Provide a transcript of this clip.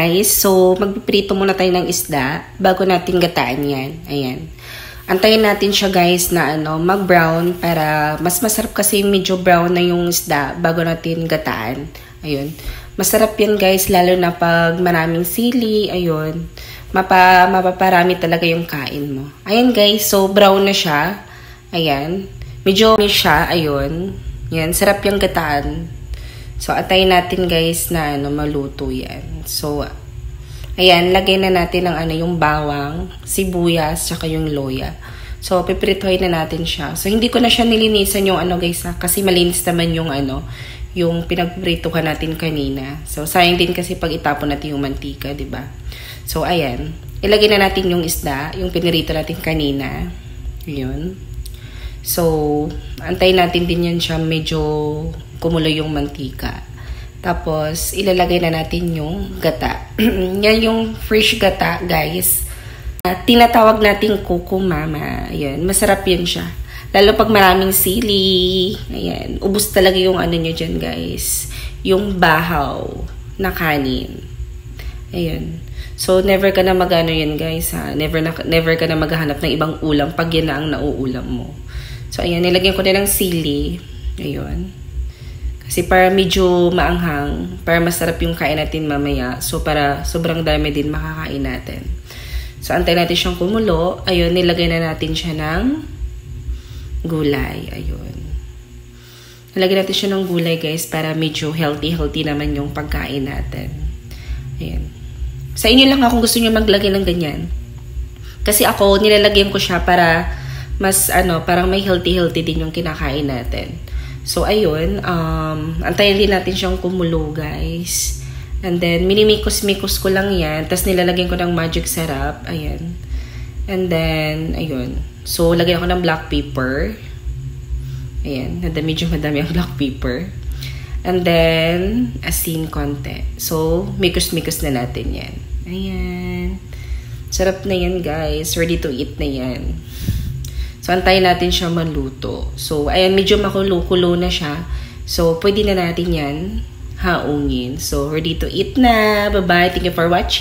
guys, so magpiprito muna tayo ng isda bago natin gataan yan. Ayan. Antayin natin siya guys na mag-brown para mas masarap kasi medyo brown na yung isda bago natin gataan. Ayun. Masarap yan guys lalo na pag maraming sili. Ayun. Mapaparami talaga yung kain mo. Ayan guys, so brown na siya. Ayan. Medyo may siya. Ayun. Yan, sarap yung gataan. So, atayin natin guys na maluto yan. So, ayan, lagay na natin ng yung bawang, sibuyas, tsaka yung loya. So, pipritohin na natin siya. So, hindi ko na siya nilinisan yung guys kasi malinis naman yung yung pinagpritohan natin kanina. So, sayang din kasi pag itapon natin yung mantika, di ba? So, ayan. Ilagay na natin yung isda, yung pinirito natin kanina. Ayun. So, antayin natin din yan siya medyo kumulo yung mantika. Tapos, ilalagay na natin yung gata. Yan yung fresh gata, guys. Tinatawag nating kuko mama. Ayan, masarap yan siya. Lalo pag maraming sili. Ayan, ubos talaga yung nyo dyan, guys. Yung bahaw na kanin. Ayan. So, never ka na yan, guys, ha? Never ka na maghahanap ng ibang ulam pag yan na ang nauulam mo. So, ayan, nilagyan ko na ng sili. Ayun. Kasi para medyo maanghang, para masarap yung kain natin mamaya. So, para sobrang dami din makakain natin. So, antay natin siyang kumulo. Ayun, nilagay na natin siya ng gulay. Ayun. Nilagay natin siya ng gulay, guys, para medyo healthy naman yung pagkain natin. Ayun. Sa inyo lang kung gusto nyo maglagay ng ganyan. Kasi ako, nilalagyan ko siya para mas, parang may healthy din yung kinakain natin. So, ayun, antayin din natin siyang kumulo, guys. And then, minimikos-mikos ko lang yan. Tapos, nilalagyan ko ng magic sarap. Ayan. And then, ayun. So, lagyan ko ng black pepper. Ayan. Medyo madami ang black pepper. And then, asin konti. So, mikos-mikos na natin yan. Ayan. Sarap na yan, guys. Ready to eat na yan. So, antayin natin siya maluto. So, ayan, medyo makulo-kulo na siya. So, pwede na natin yan haungin. So, ready to eat na. Bye-bye. Thank you for watching.